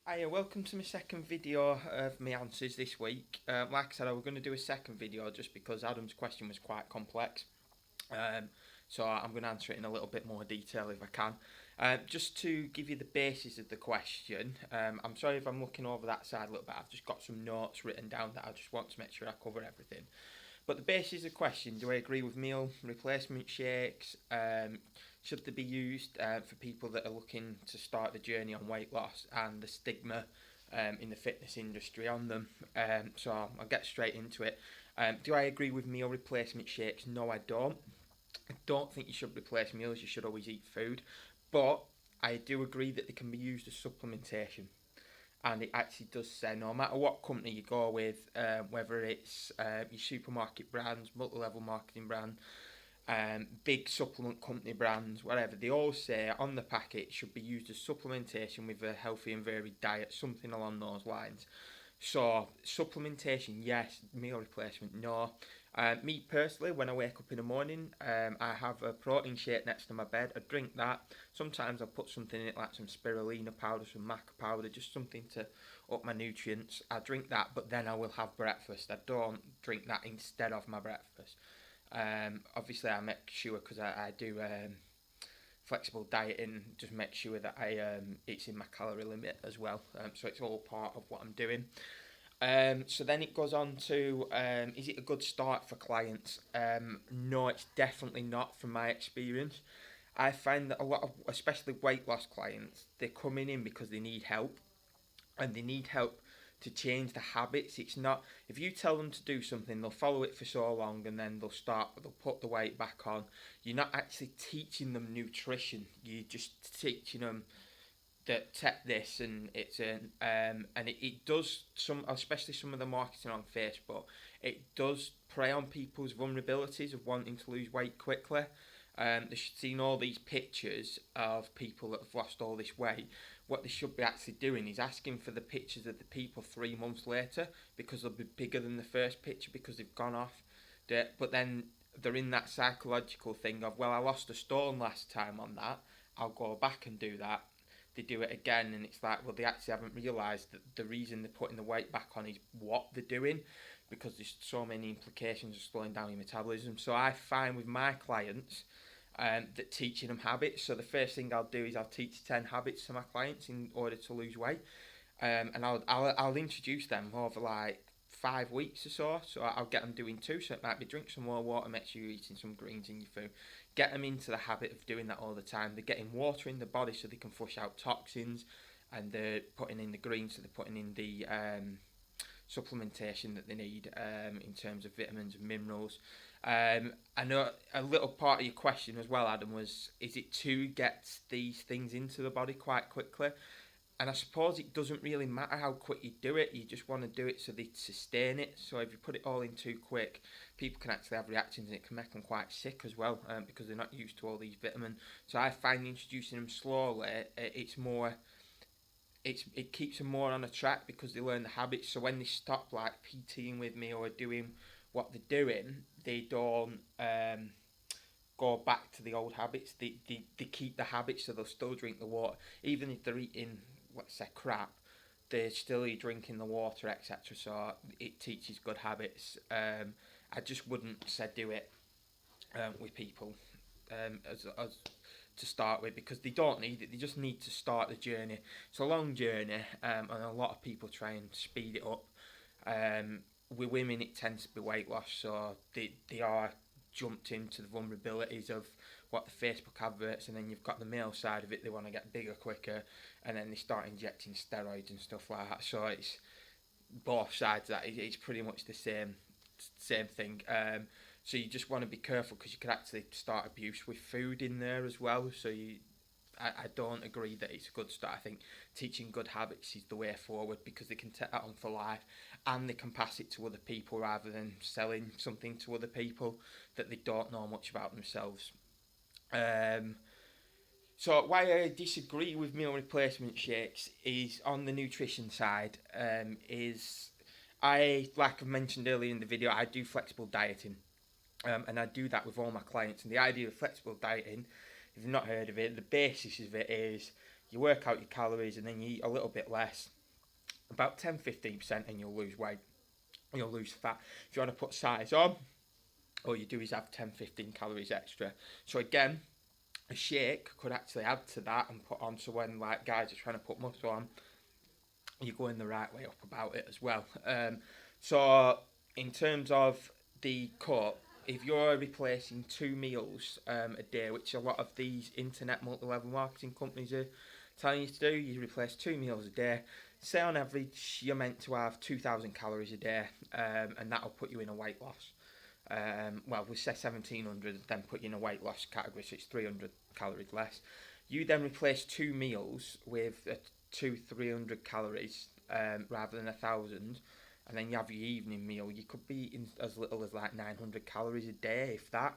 Hiya, welcome to my second video of my answers this week. Like I said, I was going to do a second video just because Adam's question was quite complex. Um, so I'm going to answer it in a little bit more detail if I can. Just to give you the basis of the question, I'm sorry if I'm looking over that side a little bit. I've just got some notes written down that I just want to make sure I cover everything. But the basis of the question, do I agree with meal replacement shakes? Should they be used for people that are looking to start the journey on weight loss and the stigma in the fitness industry on them? So I'll get straight into it. Do I agree with meal replacement shakes? No, I don't. I don't think you should replace meals, you should always eat food. But I do agree that they can be used as supplementation, and it actually does say no matter what company you go with, whether it's your supermarket brands, multi-level marketing brand, big supplement company brands, whatever, they all say on the packet it should be used as supplementation with a healthy and varied diet, something along those lines. So supplementation, yes. Meal replacement, no. Me personally, when I wake up in the morning, I have a protein shake next to my bed. I drink that. Sometimes I put something in it like some spirulina powder, some maca powder, just something to up my nutrients. I drink that, but then I will have breakfast. I don't drink that instead of my breakfast. Obviously, I make sure because I do flexible dieting, just make sure that it's in my calorie limit as well. So it's all part of what I'm doing. So then it goes on to is it a good start for clients? No, it's definitely not from my experience. I find that a lot of, especially weight loss clients, they're coming in because they need help, and they need help to change the habits. It's not, if you tell them to do something, they'll follow it for so long and then they'll put the weight back on. You're not actually teaching them nutrition. You're just teaching them that take this, and it's an and it does some, especially some of the marketing on Facebook, it does prey on people's vulnerabilities of wanting to lose weight quickly. They should seen all these pictures of people that have lost all this weight. What they should be actually doing is asking for the pictures of the people 3 months later, because they'll be bigger than the first picture because they've gone off. But then they're in that psychological thing of, well, I lost a stone last time on that, I'll go back and do that. They do it again, and it's like, well, they actually haven't realised that the reason they're putting the weight back on is what they're doing, because there's so many implications of slowing down your metabolism. So I find with my clients that teaching them habits. So the first thing I'll do is I'll teach 10 habits to my clients in order to lose weight, and I'll introduce them over like 5 weeks or so. So I'll get them doing two. So it might be drink some more water, make sure you're eating some greens in your food. Get them into the habit of doing that all the time. They're getting water in the body so they can flush out toxins, and they're putting in the greens, so they're putting in the supplementation that they need in terms of vitamins and minerals. I know a little part of your question as well, Adam, was is it to get these things into the body quite quickly? And I suppose it doesn't really matter how quick you do it, you just want to do it so they sustain it. So if you put it all in too quick, people can actually have reactions, and it can make them quite sick as well, because they're not used to all these vitamins. So I find introducing them slowly, it keeps them more on a track because they learn the habits. So when they stop like PTing with me or doing what they're doing, they don't go back to the old habits. They keep the habits, so they'll still drink the water. Even if they're eating, let's say, crap, they're still drinking the water, etc. So it teaches good habits. I just wouldn't say do it with people as to start with, because they don't need it. They just need to start the journey. It's a long journey, and a lot of people try and speed it up. With women, it tends to be weight loss, so they are jumped into the vulnerabilities of what the Facebook adverts, and then you've got the male side of it. They want to get bigger quicker, and then they start injecting steroids and stuff like that. So it's both sides. That it's pretty much the same thing. So you just want to be careful, because you could actually start abuse with food in there as well. So I don't agree that it's a good start. I think teaching good habits is the way forward, because they can take that on for life, and they can pass it to other people rather than selling something to other people that they don't know much about themselves. So why I disagree with meal replacement shakes is on the nutrition side. Is I, like I mentioned earlier in the video, I do flexible dieting, and I do that with all my clients. And the idea of flexible dieting, if you've not heard of it, the basis of it is You work out your calories and then you eat a little bit less, about 10-15%, and you'll lose weight. You'll lose fat. If you want to put size on, all you do is have 10-15 calories extra. So again, a shake could actually add to that and put on, so when like guys are trying to put muscle on, you're going the right way up about it as well. So in terms of the cut, if you're replacing 2 meals a day, which a lot of these internet multi-level marketing companies are telling you to do, you replace 2 meals a day. Say on average you're meant to have 2,000 calories a day, and that'll put you in a weight loss. Well, we say 1,700, then put you in a weight loss category, so it's 300 calories less. You then replace 2 meals with 300 calories rather than 1,000, and then you have your evening meal. You could be in as little as like 900 calories a day, if that.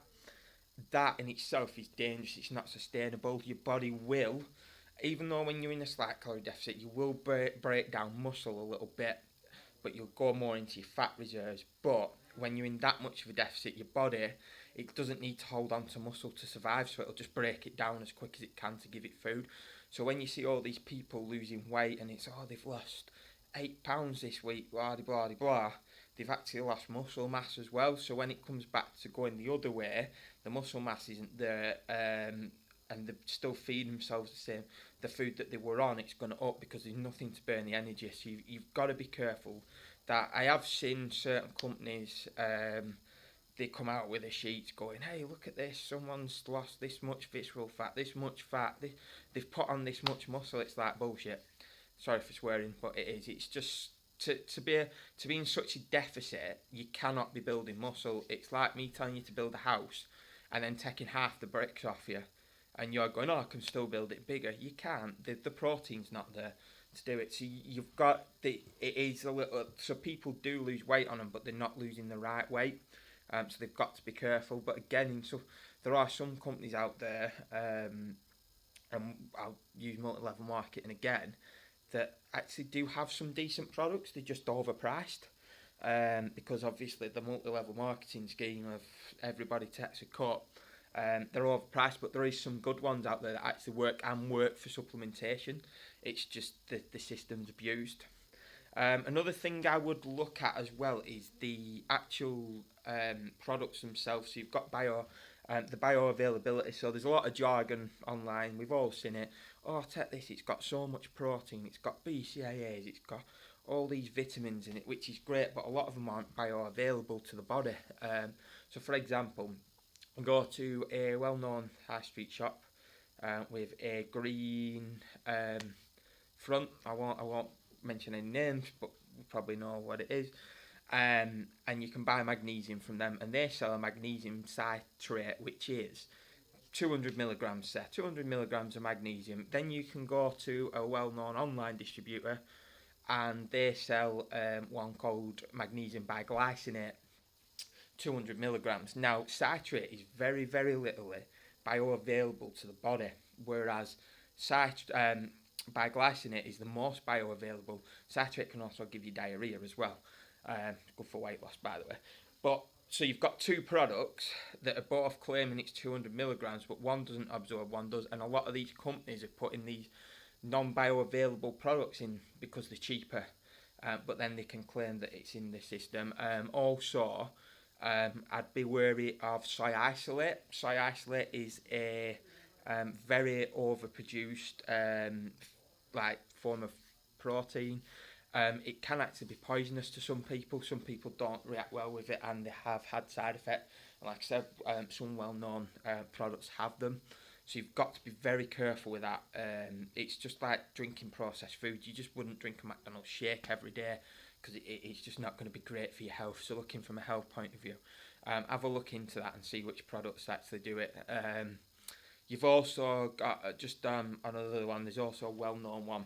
That in itself is dangerous. It's not sustainable. Your body will, even though when you're in a slight calorie deficit, you will break down muscle a little bit, but you'll go more into your fat reserves. But when you're in that much of a deficit, your body, it doesn't need to hold on to muscle to survive, so it'll just break it down as quick as it can to give it food. So when you see all these people losing weight and it's, oh, they've lost 8 pounds this week, blah, blah, blah, blah, they've actually lost muscle mass as well. So when it comes back to going the other way, the muscle mass isn't there, and they're still feeding themselves the food that they were on, it's going to up because there's nothing to burn the energy. So you've got to be careful. That I have seen certain companies, they come out with a sheet going, hey, look at this, someone's lost this much visceral fat, this much fat, they've put on this much muscle. It's like bullshit. Sorry for swearing, but it is. It's just to be in such a deficit, you cannot be building muscle. It's like me telling you to build a house and then taking half the bricks off you, and you're going, oh, I can still build it bigger. You can't. The protein's not there to do it. So you've got it is a little. So people do lose weight on them, but they're not losing the right weight. So they've got to be careful. But again, so there are some companies out there, and I'll use multi-level marketing again, that actually do have some decent products. They're just overpriced, because obviously the multi-level marketing scheme of everybody takes a cut. They're overpriced, but there is some good ones out there that actually work for supplementation. It's just the system's abused. Another thing I would look at as well is the actual products themselves. So you've got the bioavailability. So there's a lot of jargon online. We've all seen it. Oh, take this. It's got so much protein. It's got BCAAs. It's got all these vitamins in it, which is great, but a lot of them aren't bioavailable to the body. So, for example, go to a well-known high street shop with a green front. I won't mention any names, but you probably know what it is. And you can buy magnesium from them, and they sell a magnesium citrate, which is 200 milligrams, 200 milligrams of magnesium. Then you can go to a well-known online distributor, and they sell one called magnesium biglycinate, 200 milligrams. Now, citrate is very, very little bioavailable to the body, whereas biglycinate is the most bioavailable. Citrate can also give you diarrhea as well. Good for weight loss, by the way. But so you've got two products that are both claiming it's 200 milligrams, but one doesn't absorb, one does. And a lot of these companies are putting these non-bioavailable products in because they're cheaper, but then they can claim that it's in the system. Also, I'd be wary of soy isolate. Soy isolate is a very overproduced form of protein. It can actually be poisonous to some people. Some people don't react well with it, and they have had side effects. Like I said, some well-known products have them. So you've got to be very careful with that. It's just like drinking processed food. You just wouldn't drink a McDonald's shake every day because it's just not going to be great for your health. So looking from a health point of view, have a look into that and see which products actually do it. You've also got another one. There's also a well-known one.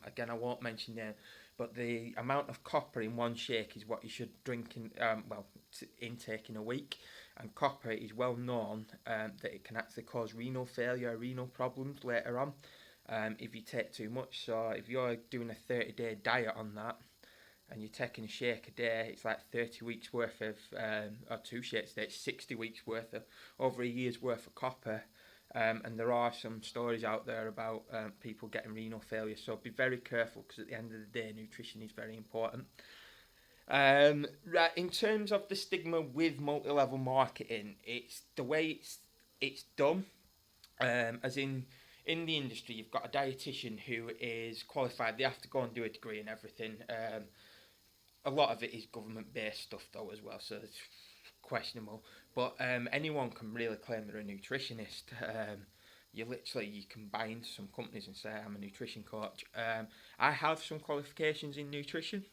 Again, I won't mention it, but the amount of copper in one shake is what you should drink intake in a week. And copper is well known that it can actually cause renal failure, renal problems later on if you take too much. So if you're doing a 30-day diet on that and you're taking a shake a day, it's like 30 weeks worth of, or 2 shakes a day, it's 60 weeks worth of, over a year's worth of copper. And there are some stories out there about people getting renal failure, so be very careful, because at the end of the day, nutrition is very important. Right, in terms of the stigma with multi-level marketing, it's the way it's done. As in the industry, you've got a dietitian who is qualified. They have to go and do a degree and everything. A lot of it is government-based stuff though as well, so it's questionable. But anyone can really claim they're a nutritionist. You can buy into some companies and say I'm a nutrition coach. I have some qualifications in nutrition.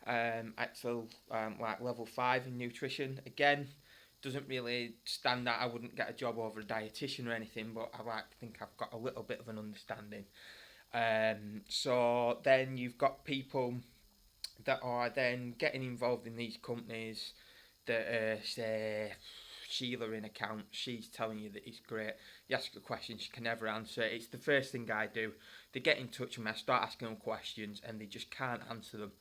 Actual like level 5 in nutrition. Again, doesn't really stand out. I wouldn't get a job over a dietitian or anything, but I like to think I've got a little bit of an understanding. So then you've got people that are then getting involved in these companies that say Sheila in account, she's telling you that it's great. You ask a question, she can never answer. It's the first thing I do. They get in touch with me, I start asking them questions, and they just can't answer them.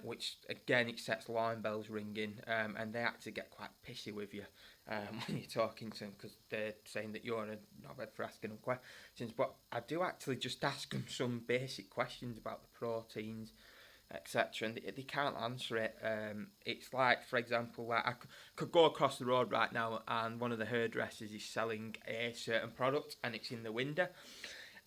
Which again, it sets alarm bells ringing, and they actually get quite pissy with you when you're talking to them, because they're saying that you're a knobhead for asking them questions. But I do actually just ask them some basic questions about the proteins, etc., and they can't answer it. It's like, for example, like I could go across the road right now, and one of the hairdressers is selling a certain product, and it's in the window.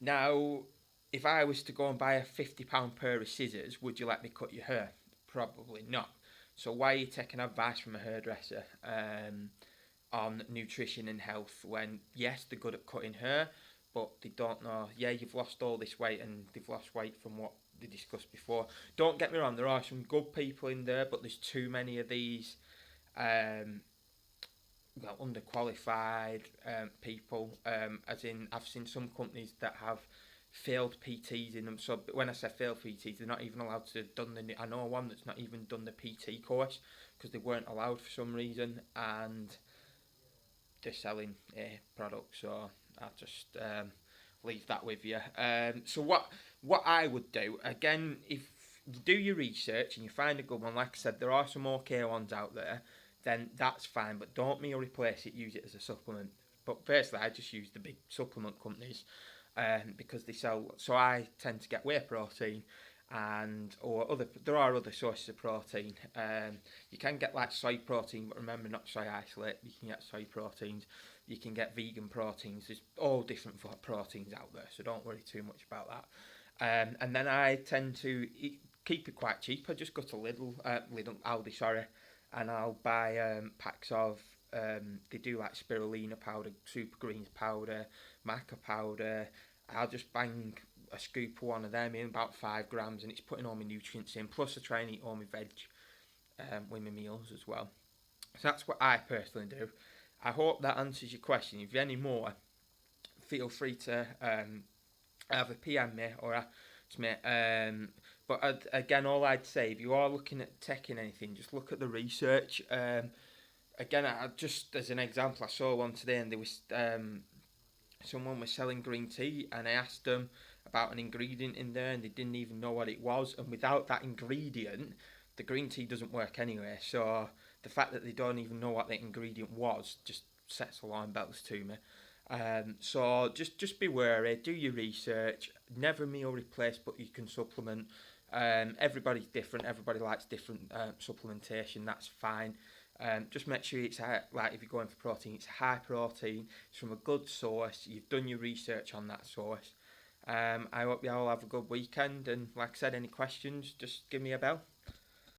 Now, if I was to go and buy a £50 pair of scissors, would you let me cut your hair? Probably not. So why are you taking advice from a hairdresser on nutrition and health when, yes, they're good at cutting hair, but they don't know, yeah, you've lost all this weight, and they've lost weight from what they discussed before. Don't get me wrong, there are some good people in there, but there's too many of these underqualified people, as in I've seen some companies that have failed PTs in them. So when I say failed PTs, they're not even allowed to have done I know one that's not even done the PT course because they weren't allowed for some reason, and they're selling a product. So I'll just leave that with you. So what I would do, again, if you do your research and you find a good one, like I said, there are some okay ones out there, then that's fine, but don't meal replace it, use it as a supplement. But personally, I just use the big supplement companies because they sell. So I tend to get whey protein, there are other sources of protein. You can get like soy protein, but remember, not soy isolate. You can get soy proteins. You can get vegan proteins. There's all different proteins out there, so don't worry too much about that. And then I tend to keep it quite cheap. I just go to Aldi, sorry, and I'll buy packs of. They do like spirulina powder, super greens powder, maca powder. I'll just bang a scoop of one of them in, about 5 grams, and it's putting all my nutrients in. Plus, I try and eat all my veg with my meals as well. So that's what I personally do. I hope that answers your question. If you have any more, feel free to either PM me or ask me. But again, all I'd say, if you are looking at taking anything, just look at the research. Again, just as an example, I saw one today, and there was someone was selling green tea, and I asked them about an ingredient in there, and they didn't even know what it was. And without that ingredient, the green tea doesn't work anyway. So the fact that they don't even know what the ingredient was just sets alarm bells to me. So just be wary, do your research, never meal replace, but you can supplement. Everybody's different, everybody likes different supplementation, that's fine. Just make sure it's like if you're going for protein, it's high protein, it's from a good source, you've done your research on that source. I hope you all have a good weekend, and like I said, any questions, just give me a bell.